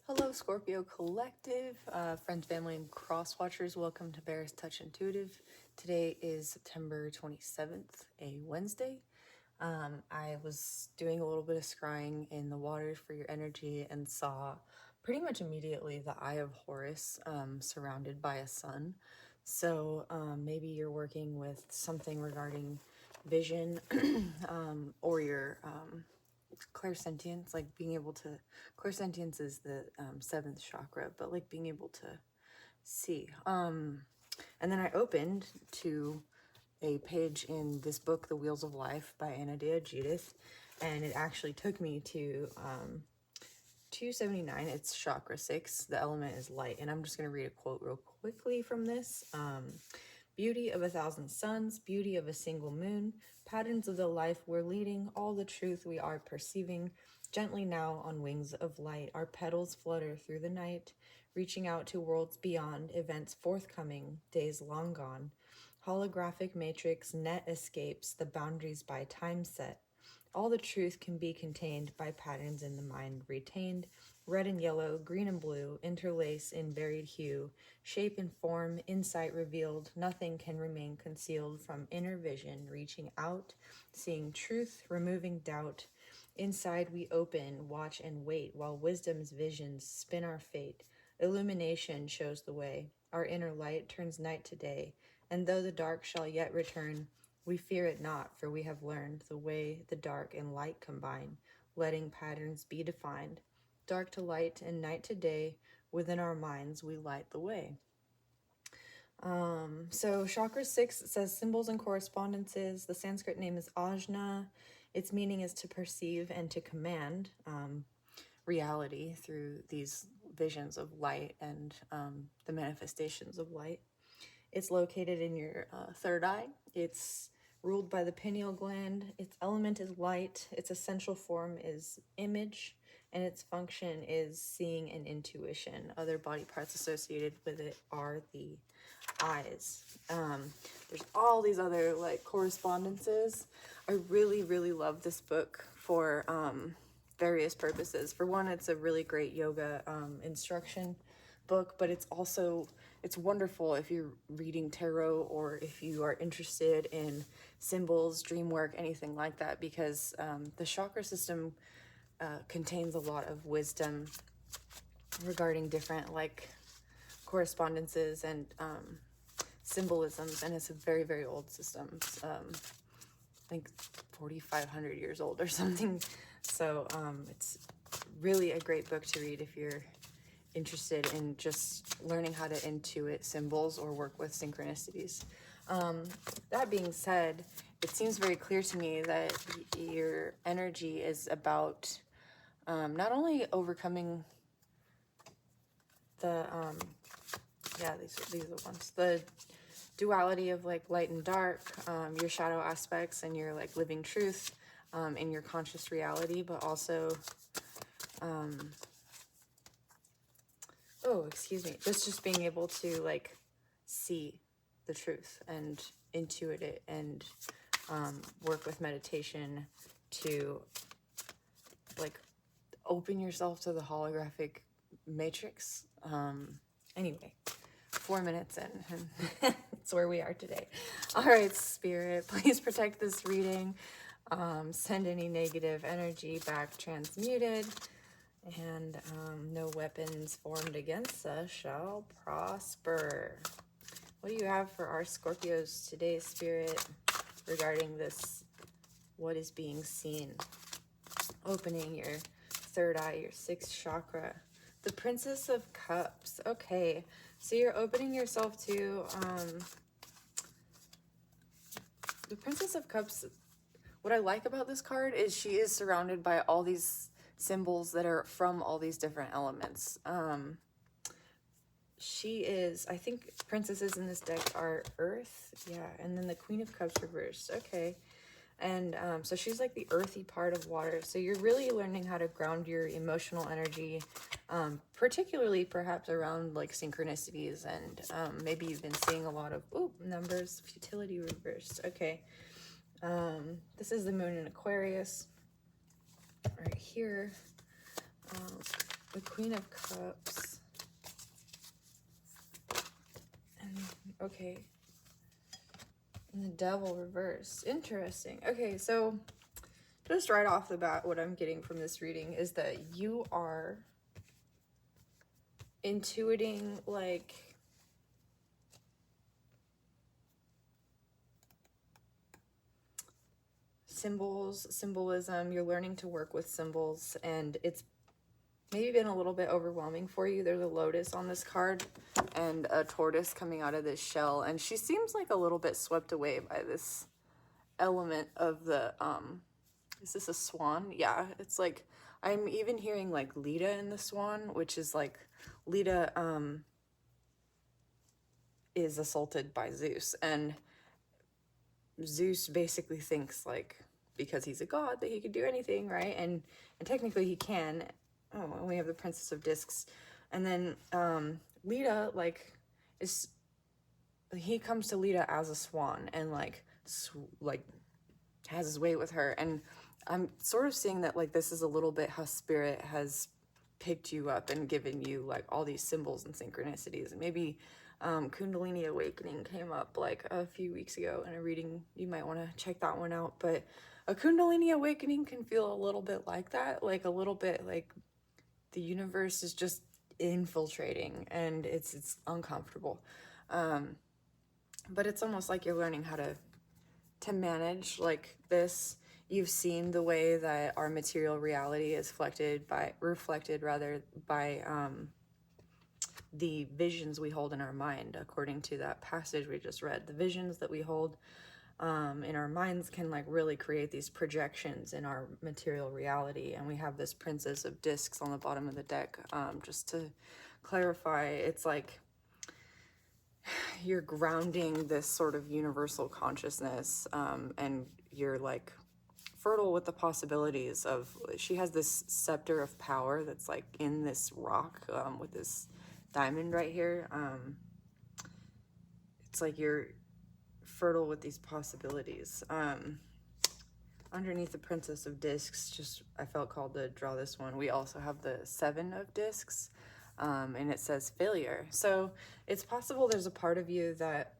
Hello, Scorpio Collective, friends, family, and cross watchers. Welcome to Bear's Touch Intuitive. Today is September 27th, a Wednesday. I was doing a little bit of scrying in the waters for your energy and saw pretty much immediately the Eye of Horus surrounded by a sun. So maybe you're working with something regarding vision or your clairsentience, like being able to, clairsentience is the seventh chakra, but like being able to see. And then I opened to a page in this book, The Wheels of Life by Anadea Judith, and it actually took me to 279. It's chakra 6. The element is light, and I'm just going to read a quote real quickly from this. Beauty of 1,000 suns, beauty of a single moon, patterns of the life we're leading, all the truth we are perceiving. Gently now on wings of light, our petals flutter through the night, reaching out to worlds beyond, events forthcoming, days long gone. Holographic matrix net escapes the boundaries by time set. All the truth can be contained by patterns in the mind retained. Red and yellow, green and blue, interlace in varied hue. Shape and form, insight revealed. Nothing can remain concealed from inner vision, reaching out, seeing truth, removing doubt. Inside we open, watch and wait, while wisdom's visions spin our fate. Illumination shows the way. Our inner light turns night to day. And though the dark shall yet return, we fear it not, for we have learned the way the dark and light combine, letting patterns be defined. Dark to light and night to day, within our minds we light the way. So chakra 6 says symbols and correspondences. The Sanskrit name is ajna. Its meaning is to perceive and to command reality through these visions of light and the manifestations of light. It's located in your third eye. It's ruled by the pineal gland. Its element is light. Its essential form is image. And its function is seeing and intuition. Other body parts associated with it are the eyes. There's all these other like correspondences. I really, really love this book for various purposes. For one, it's a really great yoga instruction book, but it's wonderful if you're reading tarot or if you are interested in symbols, dream work, anything like that, because the chakra system contains a lot of wisdom regarding different like correspondences and symbolisms, and it's a very, very old system. I think 4,500 years old or something. So it's really a great book to read if you're interested in just learning how to intuit symbols or work with synchronicities. That being said, it seems very clear to me that your energy is about not only overcoming the these are the ones, the duality of like light and dark, your shadow aspects and your like living truth in your conscious reality, but also just being able to like see the truth and intuit it and work with meditation to like open yourself to the holographic matrix. Anyway, 4 minutes in, and it's where we are today. All right, Spirit, please protect this reading. Send any negative energy back transmuted, and no weapons formed against us shall prosper. What do you have for our Scorpios today, Spirit, regarding this, what is being seen? Opening your third eye, your sixth chakra. The Princess of Cups. Okay, so you're opening yourself to the Princess of Cups. What I like about this card is she is surrounded by all these symbols that are from all these different elements. She is, I think princesses in this deck are Earth. Yeah, and then the Queen of Cups reversed. Okay. And so she's like the earthy part of water. So you're really learning how to ground your emotional energy, particularly perhaps around like synchronicities. And maybe you've been seeing a lot of numbers, futility reversed. Okay. This is the moon in Aquarius right here. the Queen of Cups. And, okay. And the Devil reversed. Interesting. Okay, so just right off the bat, what I'm getting from this reading is that you are intuiting, like, symbolism. You're learning to work with symbols, and it's maybe been a little bit overwhelming for you. There's a lotus on this card and a tortoise coming out of this shell, and she seems like a little bit swept away by this element of the is this a swan? Yeah, it's like I'm even hearing like Leda in the swan, which is like Leda is assaulted by Zeus, and Zeus basically thinks, like, because he's a god, that he could do anything, right? And technically he can. Oh, and we have the Princess of Discs. And then Leda, like, he comes to Leda as a swan and, like, has his way with her. And I'm sort of seeing that, like, this is a little bit how Spirit has picked you up and given you, like, all these symbols and synchronicities. And maybe Kundalini Awakening came up, like, a few weeks ago in a reading. You might want to check that one out. But a Kundalini Awakening can feel a little bit like that, like a little bit like the universe is just infiltrating, and it's uncomfortable. But it's almost like you're learning how to manage, like, this. You've seen the way that our material reality is reflected by the visions we hold in our mind. According to that passage we just read, the visions that we hold in our minds can, like, really create these projections in our material reality. And we have this Princess of Discs on the bottom of the deck. Just to clarify, it's like you're grounding this sort of universal consciousness, and you're, like, fertile with the possibilities of, she has this scepter of power that's, like, in this rock with this diamond right here. It's like you're fertile with these possibilities. Underneath the Princess of Discs, just I felt called to draw this one. We also have the Seven of Discs, and it says failure. So it's possible there's a part of you that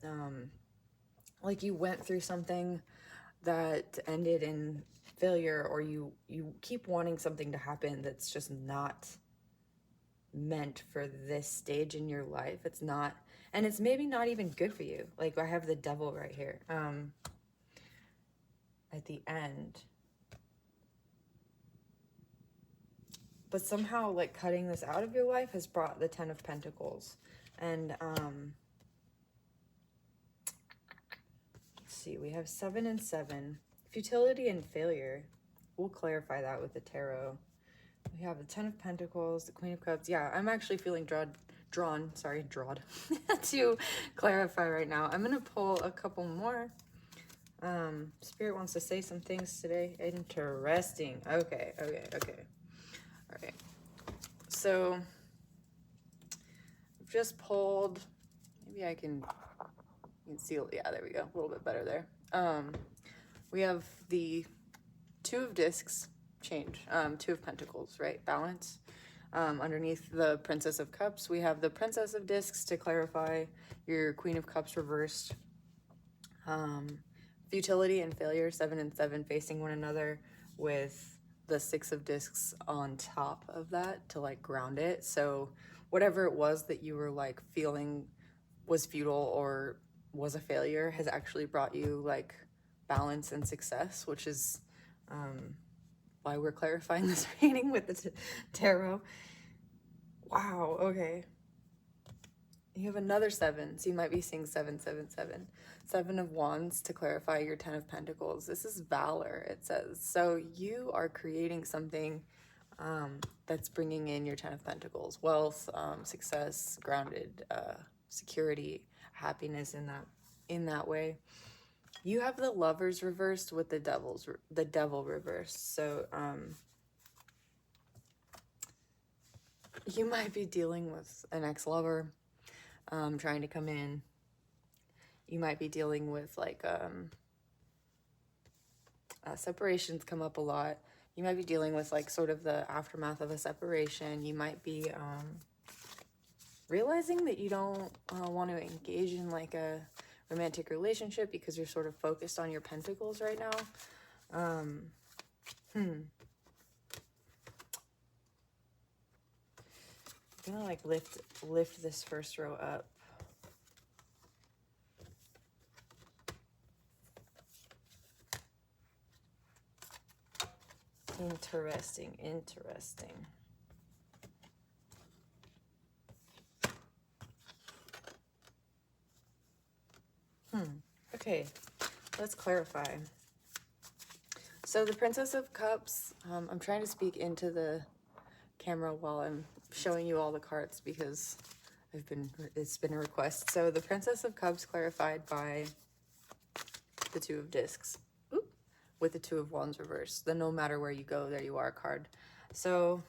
like you went through something that ended in failure, or you keep wanting something to happen that's just not meant for this stage in your life. It's not, and it's maybe not even good for you. Like, I have the Devil right here at the end, but somehow, like, cutting this out of your life has brought the Ten of Pentacles. And let's see, we have 7 and 7, futility and failure. We'll clarify that with the tarot. We have the Ten of Pentacles, the Queen of Cups. Yeah, I'm actually feeling drawn to clarify right now. I'm gonna pull a couple more. Spirit wants to say some things today. Interesting. Okay. All right. So I've just pulled. Maybe I can seal. Yeah, there we go. A little bit better there. We have the Two of Discs. Change. Two of Pentacles, right? Balance. Underneath the Princess of Cups, we have the Princess of Discs to clarify your Queen of Cups reversed. Futility and failure, 7 and 7 facing one another, with the 6 of Discs on top of that to, like, ground it. So whatever it was that you were, like, feeling was futile or was a failure has actually brought you, like, balance and success, which is why we're clarifying this reading with the tarot. Wow, okay. You have another 7, so you might be seeing 7, 7, 7. 7 of Wands to clarify your 10 of Pentacles. This is valor, it says. So you are creating something that's bringing in your 10 of Pentacles. Wealth, success, grounded, security, happiness in that way. You have the Lovers reversed with the Devil reversed. So you might be dealing with an ex-lover trying to come in. You might be dealing with, like, separations come up a lot. You might be dealing with like sort of the aftermath of a separation. You might be realizing that you don't want to engage in like a romantic relationship because you're sort of focused on your pentacles right now. I'm gonna like lift this first row up. Interesting. Okay, let's clarify. So the Princess of Cups, I'm trying to speak into the camera while I'm showing you all the cards because it's been a request. So the Princess of Cups clarified by the Two of Discs. Oop, with the Two of Wands reversed. The no matter where you go, there you are card. So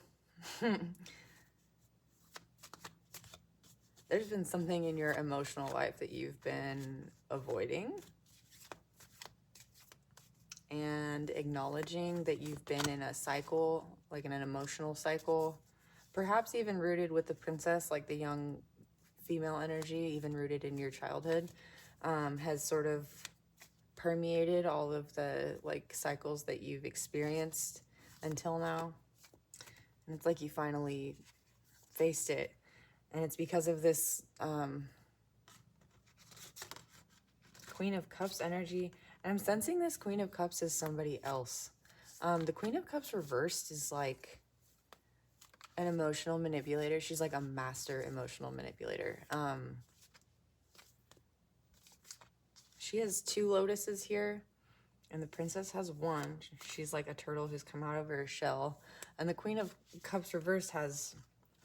there's been something in your emotional life that you've been avoiding and acknowledging that you've been in a cycle, like in an emotional cycle, perhaps even rooted with the princess, like the young female energy, even rooted in your childhood, has sort of permeated all of the like cycles that you've experienced until now. And it's like you finally faced it. And it's because of this Queen of Cups energy. And I'm sensing this Queen of Cups is somebody else. The Queen of Cups reversed is like an emotional manipulator. She's like a master emotional manipulator. She has 2 lotuses here, and the princess has 1. She's like a turtle who's come out of her shell. And the Queen of Cups reversed has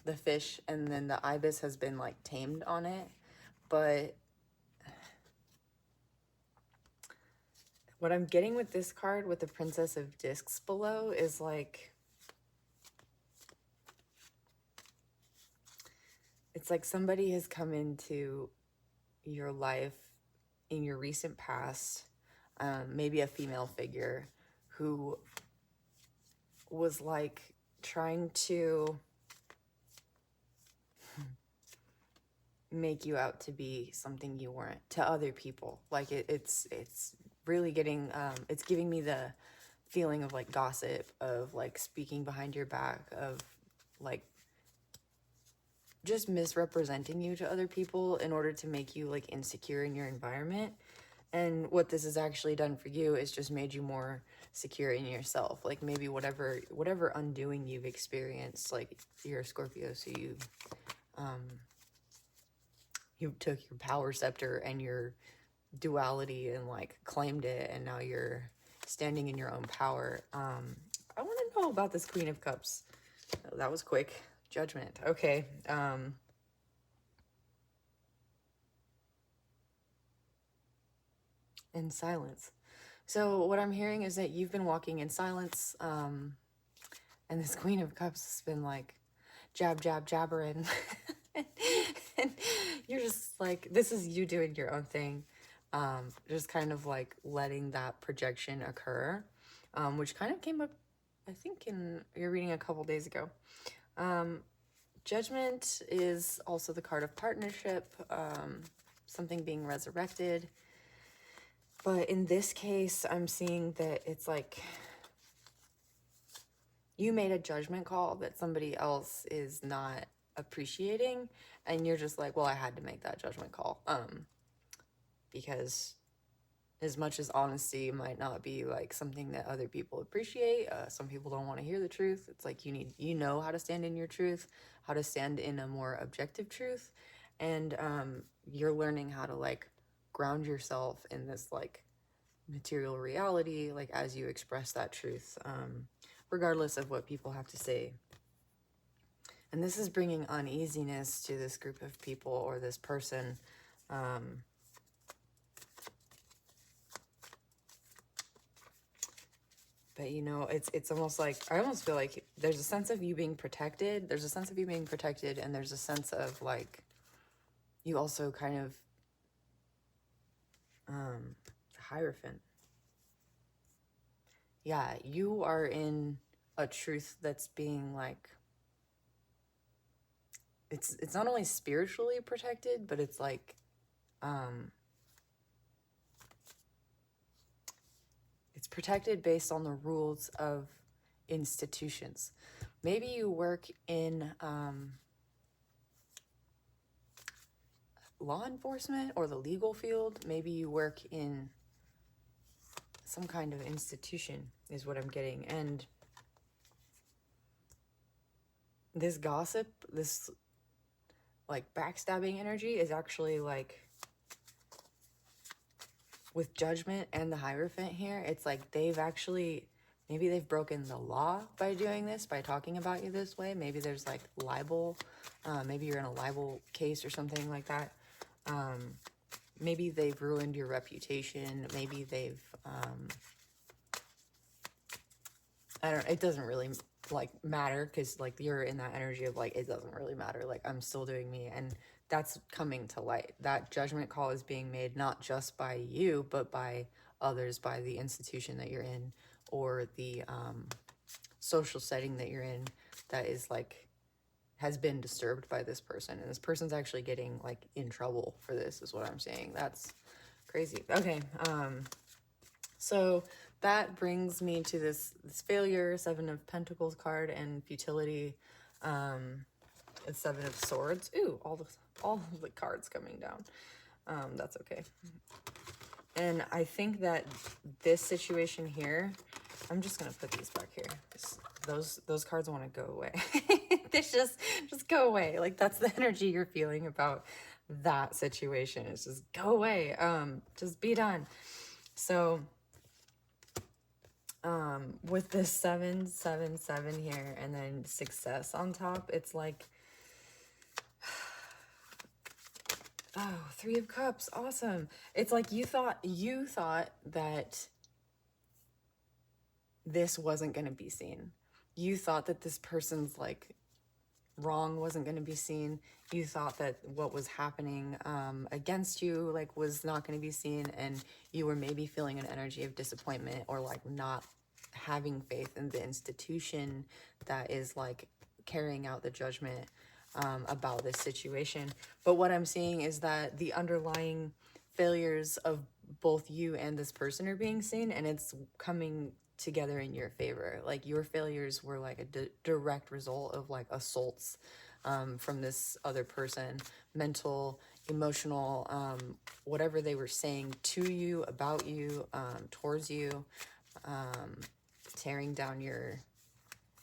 the fish, and then the ibis has been like tamed on it. But what I'm getting with this card, with the Princess of Discs below, is like, it's like somebody has come into your life in your recent past, maybe a female figure who was like trying to make you out to be something you weren't to other people. Like it's really getting, it's giving me the feeling of like gossip, of like speaking behind your back, of like just misrepresenting you to other people in order to make you like insecure in your environment. And what this has actually done for you is just made you more secure in yourself. Like maybe whatever undoing you've experienced, like you're a Scorpio, so you took your power scepter and your duality and like claimed it, and now you're standing in your own power. I want to know about this Queen of Cups. Oh, that was quick. Judgment. Okay. In silence. So what I'm hearing is that you've been walking in silence, and this Queen of Cups has been like jabbering. And you're just like, this is you doing your own thing, just kind of like letting that projection occur, which kind of came up, I think, in your reading a couple days ago. Judgment is also the card of partnership, something being resurrected. But in this case, I'm seeing that it's like you made a judgment call that somebody else is not appreciating, and you're just like, well, I had to make that judgment call, because as much as honesty might not be like something that other people appreciate, some people don't want to hear the truth. It's like you know how to stand in your truth, how to stand in a more objective truth, and you're learning how to like ground yourself in this like material reality, like as you express that truth, regardless of what people have to say. And this is bringing uneasiness to this group of people or this person. But you know, it's almost like, I almost feel like there's a sense of you being protected. There's a sense of you being protected, and there's a sense of like, you also kind of, Hierophant. Yeah, you are in a truth that's being like, it's not only spiritually protected, but it's like, it's protected based on the rules of institutions. Maybe you work in law enforcement or the legal field. Maybe you work in some kind of institution is what I'm getting. And this gossip, this like backstabbing energy is actually like, with Judgment and the Hierophant here, it's like they've actually, maybe they've broken the law by doing this, by talking about you this way. Maybe there's like libel. Maybe you're in a libel case or something like that. Maybe they've ruined your reputation. Maybe they've, I don't know, it doesn't really like matter, because like you're in that energy of like, it doesn't really matter. Like, I'm still doing me. And that's coming to light. That judgment call is being made not just by you, but by others, by the institution that you're in, or the social setting that you're in, that is like, has been disturbed by this person. And this person's actually getting like in trouble for this, is what I'm saying. That's crazy. Okay. So that brings me to this failure, Seven of Pentacles card, and futility. It's Seven of Swords. Ooh, all the cards coming down. That's okay. And I think that this situation here, I'm just gonna put these back here. Those cards want to go away. They just go away. Like, that's the energy you're feeling about that situation. It's just go away. Just be done. So with this 777 here and then success on top, it's like, oh, Three of Cups, awesome. It's like you thought that this wasn't going to be seen. You thought that this person's like wrong wasn't going to be seen. You thought that what was happening against you like was not going to be seen, and you were maybe feeling an energy of disappointment, or like not having faith in the institution that is like carrying out the judgment about this situation. But what I'm seeing is that the underlying failures of both you and this person are being seen, and it's coming together in your favor. Like, your failures were like a direct result of like assaults from this other person, mental, emotional, whatever they were saying to you, about you, towards you, tearing down your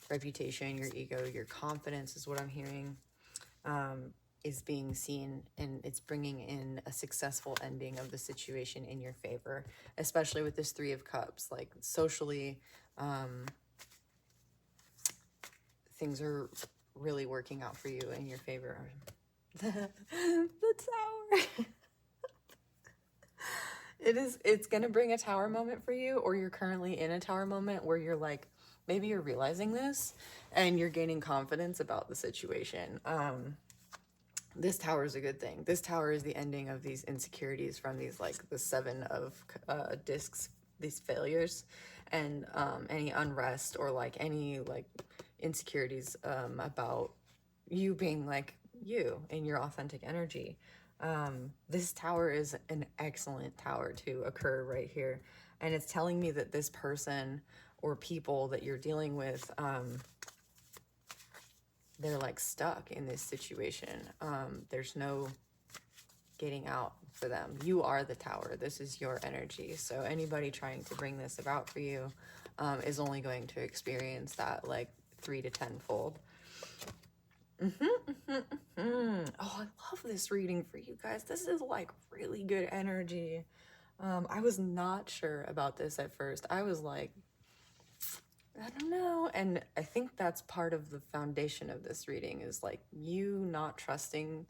reputation, your ego, your confidence is what I'm hearing, is being seen, and it's bringing in a successful ending of the situation in your favor, especially with this Three of Cups. Like, socially, things are really working out for you in your favor. The Tower. It's gonna bring a Tower moment for you, or you're currently in a Tower moment where you're like, maybe you're realizing this and you're gaining confidence about the situation. This Tower is a good thing. This Tower is the ending of these insecurities from these, like, the Seven of Discs, these failures, and any unrest, or like any like insecurities about you being like you in your authentic energy. This Tower is an excellent Tower to occur right here. And it's telling me that this person or people that you're dealing with, they're like stuck in this situation. There's no getting out for them. You are the Tower. This is your energy. So anybody trying to bring this about for you is only going to experience that like 3 to 10-fold. Oh, I love this reading for you guys. This is like really good energy. I was not sure about this at first. I was like, I don't know. And I think that's part of the foundation of this reading, is like you not trusting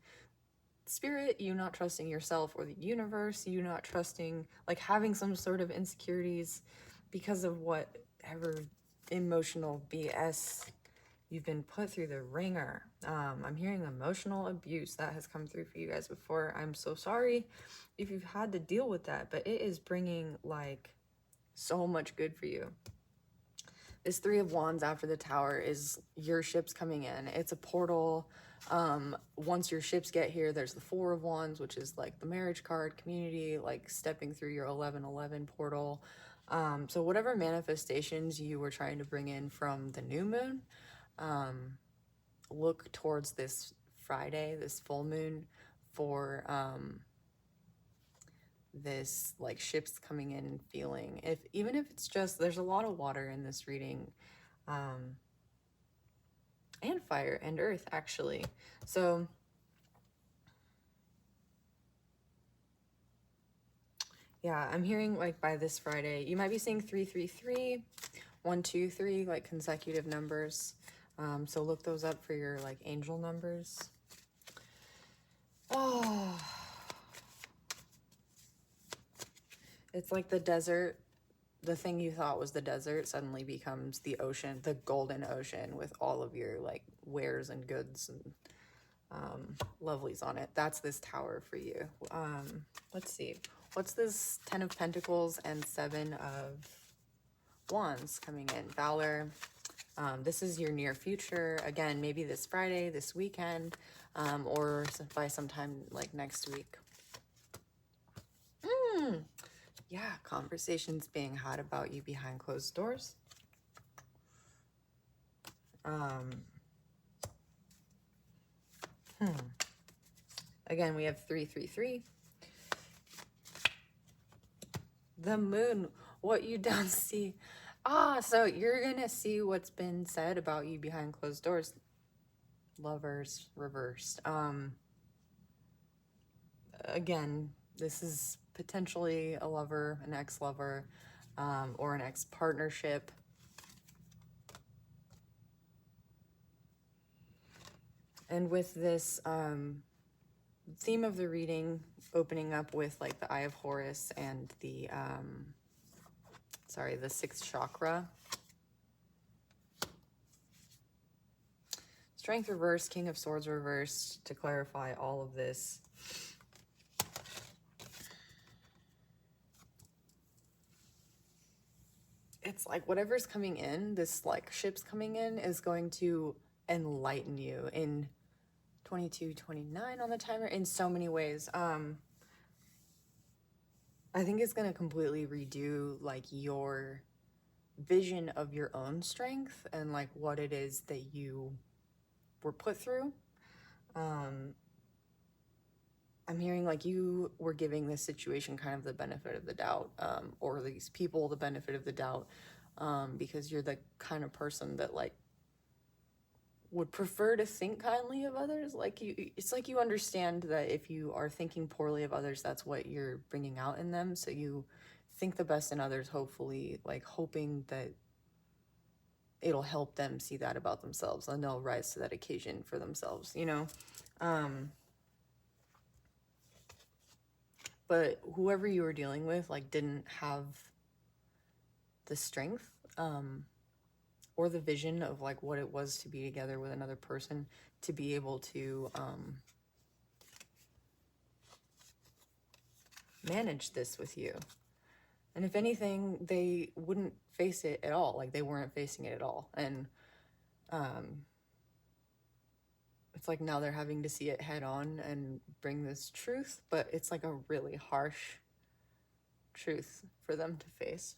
spirit, you not trusting yourself or the universe, you not trusting, like having some sort of insecurities because of whatever emotional BS you've been put through the ringer. I'm hearing emotional abuse that has come through for you guys before. I'm so sorry if you've had to deal with that, but it is bringing like so much good for you. This Three of Wands after the Tower is your ships coming in. It's a portal. Once your ships get here, there's the Four of Wands, which is like the marriage card, community, like stepping through your 1111 portal. So whatever manifestations you were trying to bring in from the new moon, look towards this Friday, this full moon, for this like ships coming in and feeling, even if it's just, there's a lot of water in this reading, and fire and earth actually. So yeah, I'm hearing like by this Friday you might be seeing 333, 123, like consecutive numbers. So look those up for your like angel numbers. Oh, it's like the desert. The thing you thought was the desert suddenly becomes the ocean, the golden ocean, with all of your like wares and goods and lovelies on it. That's this tower for you. Let's see. What's this 10 of Pentacles and 7 of Wands coming in? Valor. This is your near future. Again, maybe this Friday, this weekend, or by sometime like next week. Yeah, conversations being had about you behind closed doors. Again, we have 333. The moon, what you don't see. So you're gonna see what's been said about you behind closed doors. Lovers reversed. Again, this is potentially a lover, an ex-lover, or an ex-partnership. And with this theme of the reading opening up with like the Eye of Horus and the the 6th chakra. Strength reversed, King of Swords reversed, to clarify all of this. It's like whatever's coming in, this like ship's coming in, is going to enlighten you in 2229 on the timer in so many ways. I think it's going to completely redo like your vision of your own strength and like what it is that you were put through. I'm hearing like you were giving this situation kind of the benefit of the doubt, or these people the benefit of the doubt, because you're the kind of person that like would prefer to think kindly of others. Like it's like you understand that if you are thinking poorly of others, that's what you're bringing out in them. So you think the best in others, hopefully, like hoping that it'll help them see that about themselves and they'll rise to that occasion for themselves, you know? But whoever you were dealing with, like, didn't have the strength, or the vision of like what it was to be together with another person, to be able to manage this with you. And if anything, they wouldn't face it at all. Like they weren't facing it at all. And it's like now they're having to see it head on and bring this truth, but it's like a really harsh truth for them to face.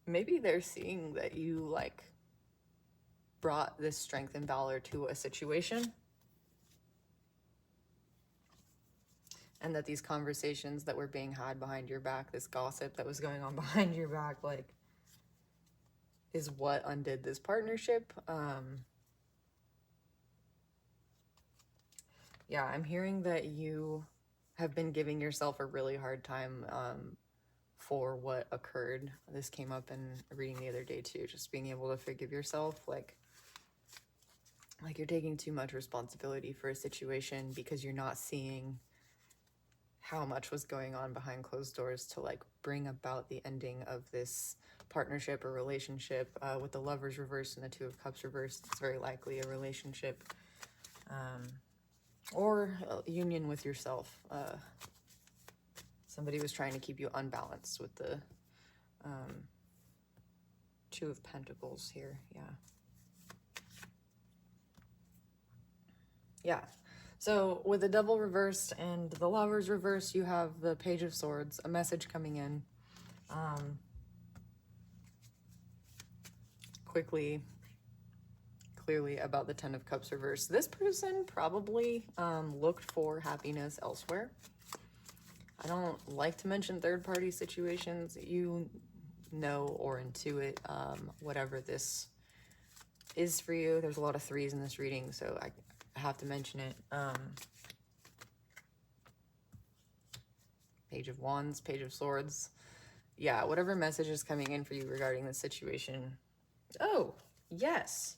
Maybe they're seeing that you like brought this strength and valor to a situation, and that these conversations that were being had behind your back, this gossip that was going on behind your back, like, is what undid this partnership. Yeah, I'm hearing that you have been giving yourself a really hard time for what occurred. This came up in a reading the other day too, just being able to forgive yourself, like you're taking too much responsibility for a situation because you're not seeing how much was going on behind closed doors to like bring about the ending of this partnership or relationship. With the Lovers reversed and the 2 of Cups reversed, it's very likely a relationship or a union with yourself. Somebody was trying to keep you unbalanced with the Two of Pentacles here, yeah. Yeah. So with the Devil reversed and the Lovers reversed, you have the Page of Swords, a message coming in. Clearly about the Ten of Cups reversed. This person probably looked for happiness elsewhere. I don't like to mention third-party situations. You know or intuit whatever this is for you. There's a lot of threes in this reading, so I have to mention it. Page of Wands, Page of Swords. Yeah, whatever message is coming in for you regarding this situation. Oh, yes.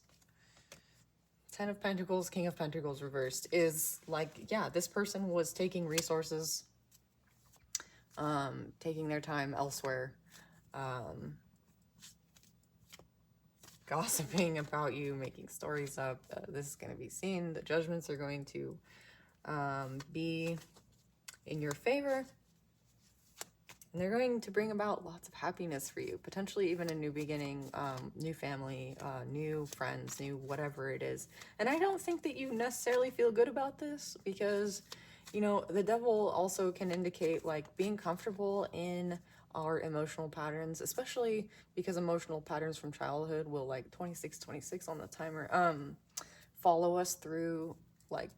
Ten of Pentacles, King of Pentacles reversed is like, yeah, this person was taking resources, taking their time elsewhere, gossiping about you, making stories up. This is going to be seen. The judgments are going to be in your favor. And they're going to bring about lots of happiness for you, potentially even a new beginning, new family, new friends, new whatever it is. And I don't think that you necessarily feel good about this because, you know, the Devil also can indicate like being comfortable in our emotional patterns, especially because emotional patterns from childhood will, like 26 on the timer, follow us through like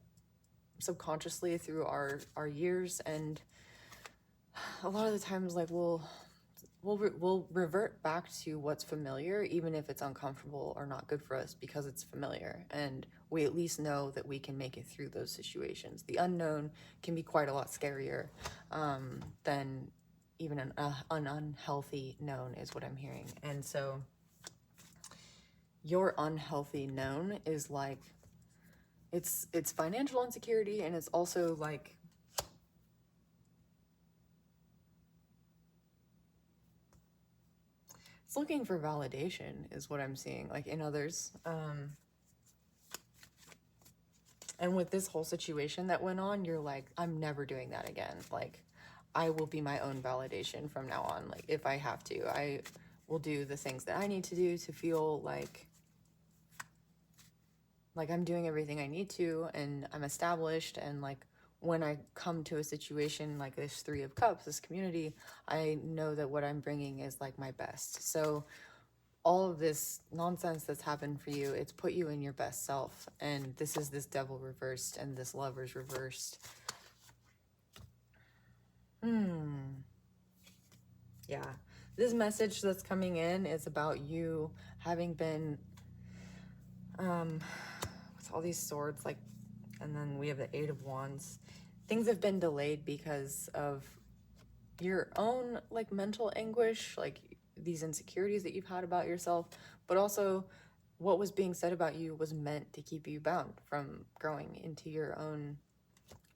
subconsciously through our years. And a lot of the times, like we'll revert back to what's familiar, even if it's uncomfortable or not good for us, because it's familiar, and we at least know that we can make it through those situations. The unknown can be quite a lot scarier than even an unhealthy known, is what I'm hearing. And so your unhealthy known is like it's financial insecurity, and it's also like it's looking for validation is what I'm seeing, like in others. And with this whole situation that went on, you're like, I'm never doing that again. Like, I will be my own validation from now on. Like, if I have to, I will do the things that I need to do to feel like I'm doing everything I need to, and I'm established, and like, when I come to a situation like this Three of Cups, this community, I know that what I'm bringing is like my best. So all of this nonsense that's happened for you, it's put you in your best self. And this is this Devil reversed and this Lovers reversed. Yeah. This message that's coming in is about you having been, with all these swords, like, and then we have the Eight of Wands. Things have been delayed because of your own like mental anguish, like these insecurities that you've had about yourself, but also what was being said about you was meant to keep you bound from growing into your own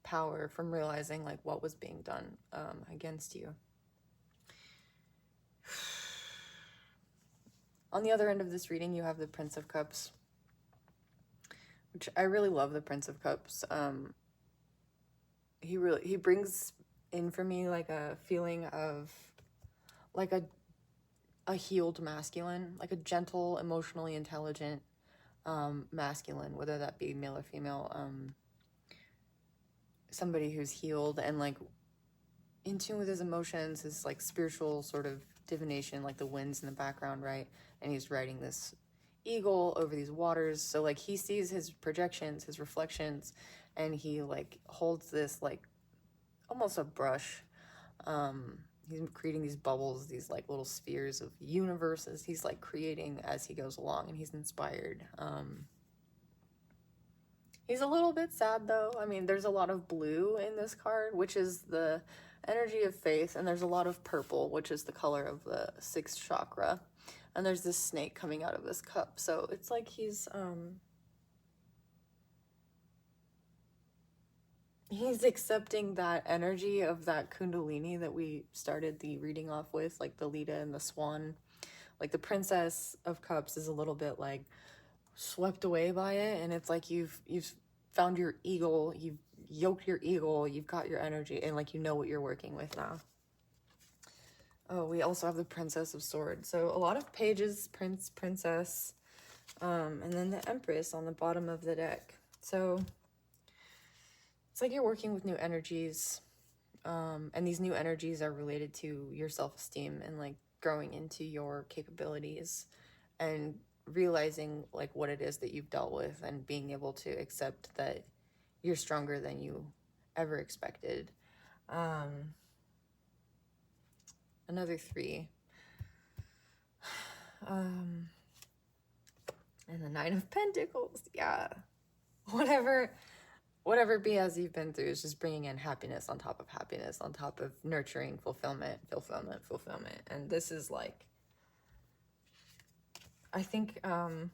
power, from realizing like what was being done against you. On the other end of this reading, you have the Prince of Cups, which I really love. The Prince of Cups. He brings in for me like a feeling of like a healed masculine, like a gentle, emotionally intelligent masculine, whether that be male or female, somebody who's healed and like in tune with his emotions, his like spiritual sort of divination, like the winds in the background, right? And he's riding this eagle over these waters. So like he sees his projections, his reflections, and he like holds this like almost a brush. He's creating these bubbles, these like little spheres of universes. He's like creating as he goes along, and he's inspired. He's a little bit sad though. I mean, there's a lot of blue in this card, which is the energy of faith, and there's a lot of purple, which is the color of the sixth chakra. And there's this snake coming out of this cup. So it's like he's accepting that energy of that kundalini that we started the reading off with, like the Lita and the Swan. Like the Princess of Cups is a little bit like swept away by it, and it's like you've found your eagle, you've yoked your eagle, you've got your energy, and like you know what you're working with now. Oh, we also have the Princess of Swords. So a lot of pages, prince, princess, and then the Empress on the bottom of the deck. So it's like you're working with new energies, and these new energies are related to your self-esteem and like growing into your capabilities and realizing like what it is that you've dealt with and being able to accept that you're stronger than you ever expected. Another 3. And the 9 of Pentacles. Yeah. Whatever BS you've been through is just bringing in happiness on top of happiness, on top of nurturing fulfillment. And this is like, I think, I'm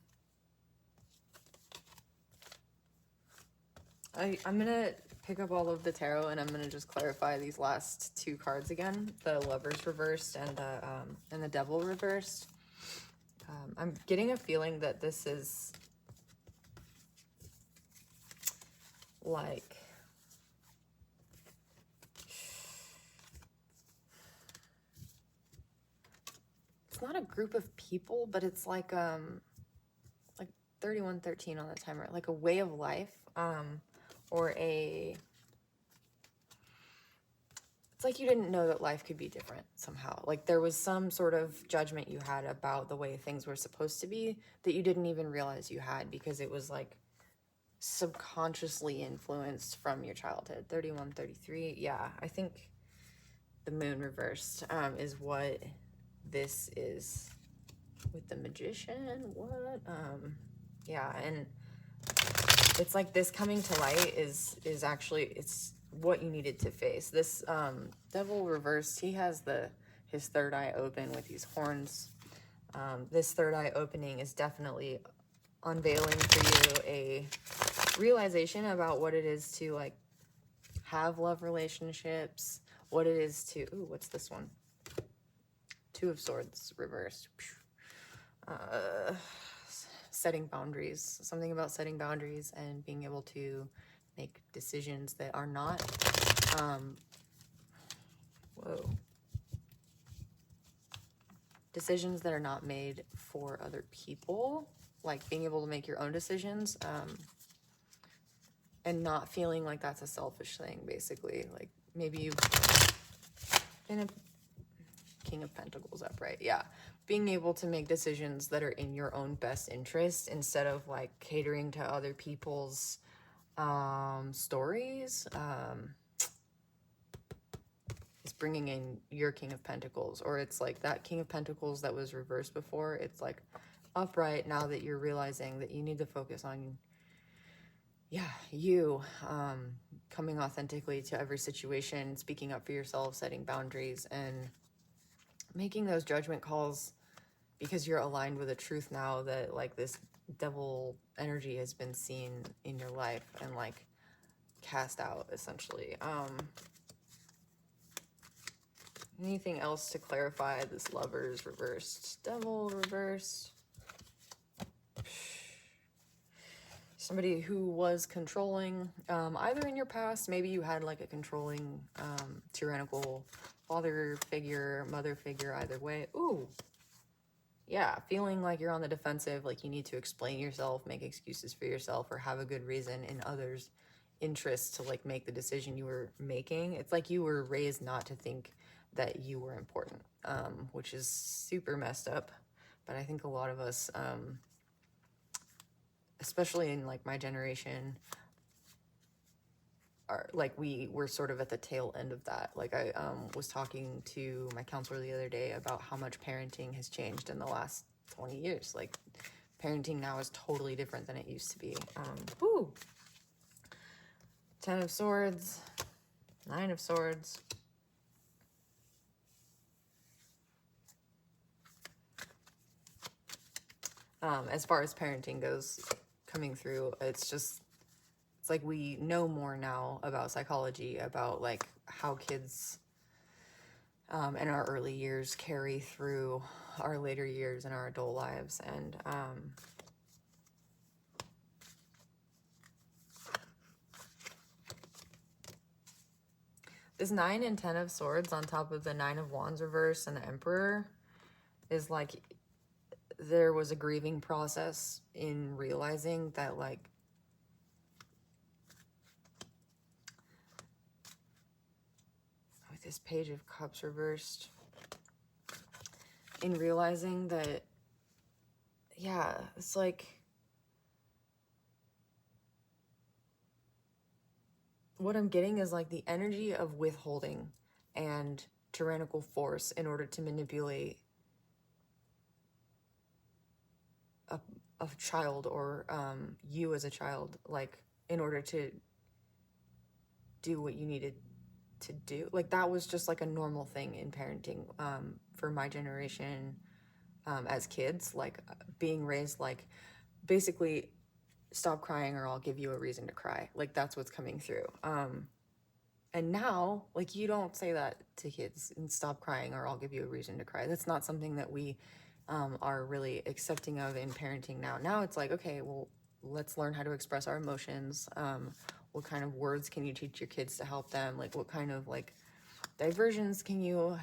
gonna pick up all of the tarot and I'm gonna just clarify these last 2 cards again: the Lovers reversed and the Devil reversed. I'm getting a feeling that this is like, it's not a group of people, but it's like 3113 on the timer, like a way of life, or it's like you didn't know that life could be different somehow. Like there was some sort of judgment you had about the way things were supposed to be that you didn't even realize you had, because it was like subconsciously influenced from your childhood. 3133. Yeah, I think the Moon reversed is what this is with the Magician. What? Yeah, and it's like this coming to light is actually, it's what you needed to face. This Devil reversed, he has his third eye open with these horns. This third eye opening is definitely unveiling for you a realization about what it is to like have love relationships, what it is to, ooh, what's this one? 2 of Swords reversed. Setting boundaries, something about setting boundaries and being able to make decisions that are not, decisions that are not made for other people, like being able to make your own decisions, and not feeling like that's a selfish thing, basically. Like maybe you've been a King of Pentacles upright, yeah. Being able to make decisions that are in your own best interest instead of like catering to other people's stories. It's bringing in your King of Pentacles, or it's like that King of Pentacles that was reversed before. It's like upright now that you're realizing that you need to focus on, yeah, you coming authentically to every situation, speaking up for yourself, setting boundaries, and making those judgment calls because you're aligned with a truth now that like this devil energy has been seen in your life and like cast out, essentially. Anything else to clarify this Lovers reversed, Devil reversed? Somebody who was controlling, either in your past, maybe you had like a controlling, tyrannical father figure, mother figure, either way. Ooh, yeah, feeling like you're on the defensive, like you need to explain yourself, make excuses for yourself, or have a good reason in others' interest to like make the decision you were making. It's like you were raised not to think that you were important, which is super messed up. But I think a lot of us, especially in like my generation, are like, we were sort of at the tail end of that. Like I was talking to my counselor the other day about how much parenting has changed in the last 20 years. Like parenting now is totally different than it used to be. Ooh. 10 of Swords, 9 of Swords. As far as parenting goes, coming through, it's like we know more now about psychology, about like how kids in our early years carry through our later years in our adult lives. And This 9 and 10 of Swords on top of the 9 of Wands reverse and the Emperor is like there was a grieving process in realizing that, like, with this Page of Cups reversed, in realizing that, yeah, it's like, what I'm getting is like the energy of withholding and tyrannical force in order to manipulate a child, or you as a child, like in order to do what you needed to do. Like that was just like a normal thing in parenting for my generation as kids, like being raised like basically stop crying or I'll give you a reason to cry. Like that's what's coming through. And now, like, you don't say that to kids and stop crying or I'll give you a reason to cry. That's not something that we are really accepting of in parenting now. Now it's like, okay, well, let's learn how to express our emotions. What kind of words can you teach your kids to help them? Like, what kind of, like, diversions can you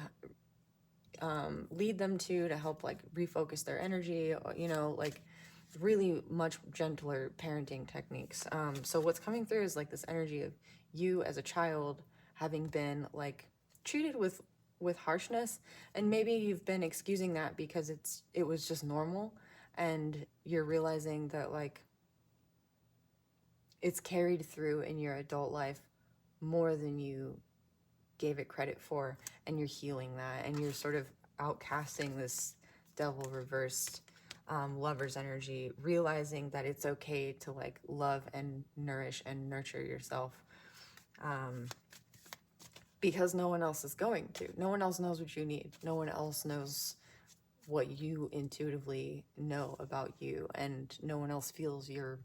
lead them to help, like, refocus their energy? You know, like, really much gentler parenting techniques. So what's coming through is, like, this energy of you as a child having been, like, treated with harshness, and maybe you've been excusing that because it was just normal, and you're realizing that, like, it's carried through in your adult life more than you gave it credit for, and you're healing that, and you're sort of outcasting this devil reversed lover's energy, realizing that it's okay to, like, love and nourish and nurture yourself, because no one else is going to. No one else knows what you need. No one else knows what you intuitively know about you, and no one else feels your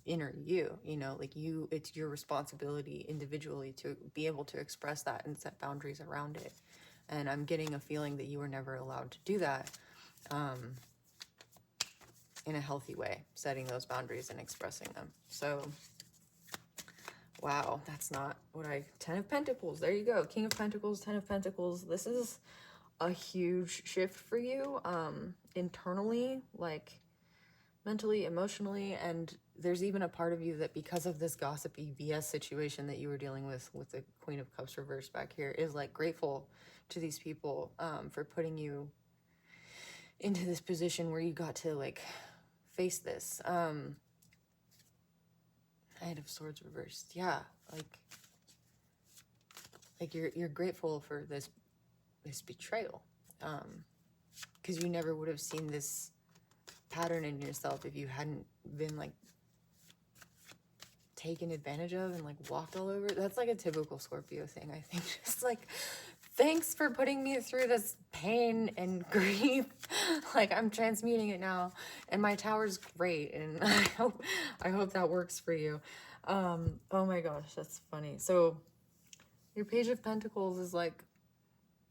inner you, you know, like you, it's your responsibility individually to be able to express that and set boundaries around it. And I'm getting a feeling that you were never allowed to do that in a healthy way, setting those boundaries and expressing them. So wow, that's not what 10 of Pentacles, there you go. King of Pentacles, 10 of Pentacles. This is a huge shift for you internally, like mentally, emotionally, and there's even a part of you that, because of this gossipy BS situation that you were dealing with the Queen of Cups reversed back here, is like grateful to these people for putting you into this position where you got to, like, face this. Knight of Swords reversed. Yeah, like you're grateful for this betrayal, because you never would have seen this pattern in yourself if you hadn't been, like, taken advantage of and, like, walked all over. That's like a typical Scorpio thing, I think. Just like, thanks for putting me through this pain and grief. Like, I'm transmuting it now, and my tower's great, and I hope that works for you. Oh my gosh, that's funny. So your Page of Pentacles is like,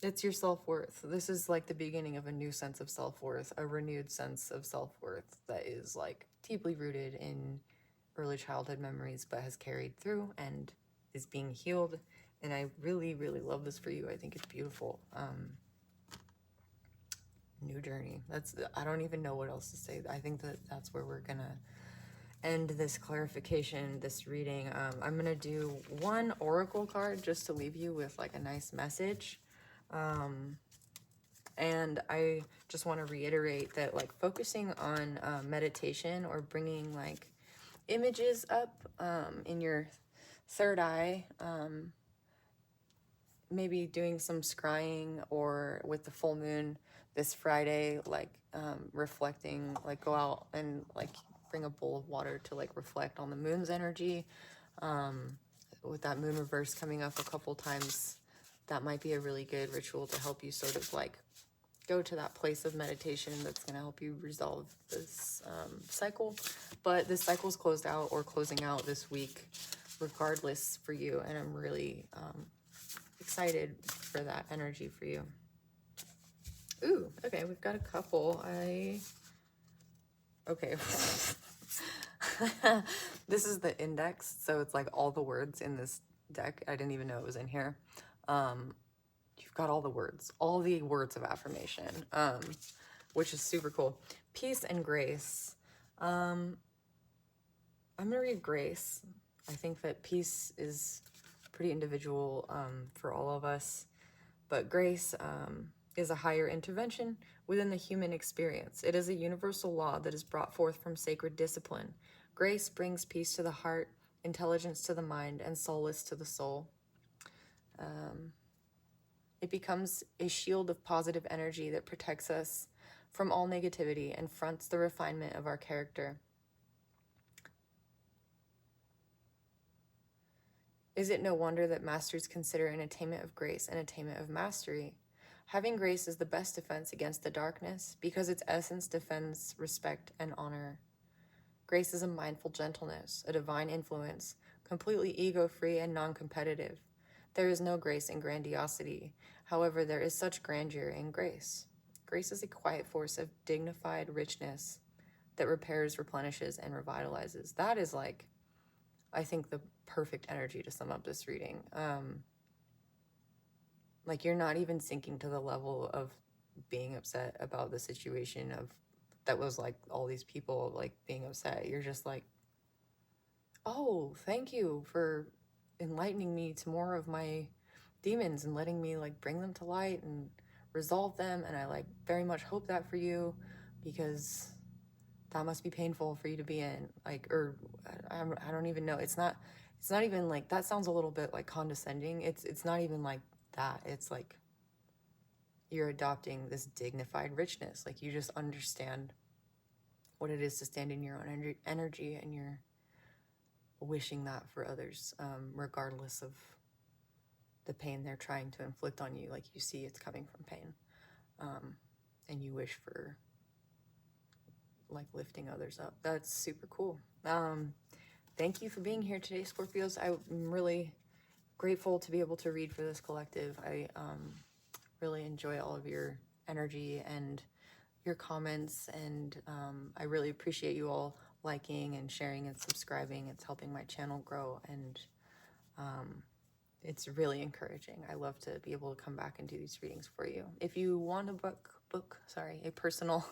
it's your self-worth. This is like the beginning of a new sense of self-worth, a renewed sense of self-worth that is, like, deeply rooted in early childhood memories, but has carried through and is being healed. And I really, really love this for you. I think it's beautiful. New journey. I don't even know what else to say. I think that's where we're gonna end this clarification, this reading. I'm gonna do one oracle card just to leave you with, like, a nice message. And I just want to reiterate that, like, focusing on meditation or bringing, like, images up in your third eye, maybe doing some scrying, or with the full moon this Friday, like, reflecting, like, go out and, like, bring a bowl of water to, like, reflect on the moon's energy. With that moon reverse coming up a couple times, that might be a really good ritual to help you sort of, like, go to that place of meditation that's going to help you resolve this cycle. But this cycle's closed out or closing out this week regardless for you, and I'm really excited for that energy for you. Ooh, okay, we've got a couple. Okay. This is the index, so it's like all the words in this deck. I didn't even know it was in here. You've got all the words of affirmation, which is super cool. Peace and grace. I'm gonna read grace. I think that peace is pretty individual for all of us, but grace is a higher intervention within the human experience. It is a universal law that is brought forth from sacred discipline. Grace brings peace to the heart, intelligence to the mind, and solace to the soul. It becomes a shield of positive energy that protects us from all negativity and fronts the refinement of our character. Is it no wonder that masters consider an attainment of grace an attainment of mastery? Having grace is the best defense against the darkness, because its essence defends respect and honor. Grace is a mindful gentleness, a divine influence, completely ego-free and non-competitive. There is no grace in grandiosity. However, there is such grandeur in grace. Grace is a quiet force of dignified richness that repairs, replenishes, and revitalizes. That is like, I think, the perfect energy to sum up this reading. Like, you're not even sinking to the level of being upset about the situation of that was like all these people like being upset. You're just like, oh, thank you for enlightening me to more of my demons and letting me like bring them to light and resolve them. And I like very much hope that for you, because that must be painful for you to be in. Like, or I don't even know. It's not even like, that sounds a little bit like condescending. It's not even like that. It's like you're adopting this dignified richness. Like, you just understand what it is to stand in your own energy, and you're wishing that for others, regardless of the pain they're trying to inflict on you. Like, you see it's coming from pain, and you wish for like lifting others up. That's super cool. Thank you for being here today, Scorpios. I'm really grateful to be able to read for this collective. I really enjoy all of your energy and your comments, and I really appreciate you all liking and sharing and subscribing. It's helping my channel grow, and it's really encouraging. I love to be able to come back and do these readings for you. If you want a personal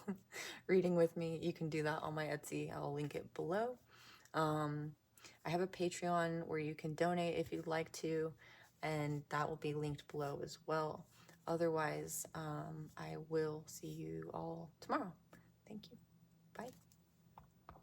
reading with me, you can do that on my Etsy. I'll link it below. I have a Patreon where you can donate if you'd like to, and that will be linked below as well. Otherwise, I will see you all tomorrow. Thank you. Bye.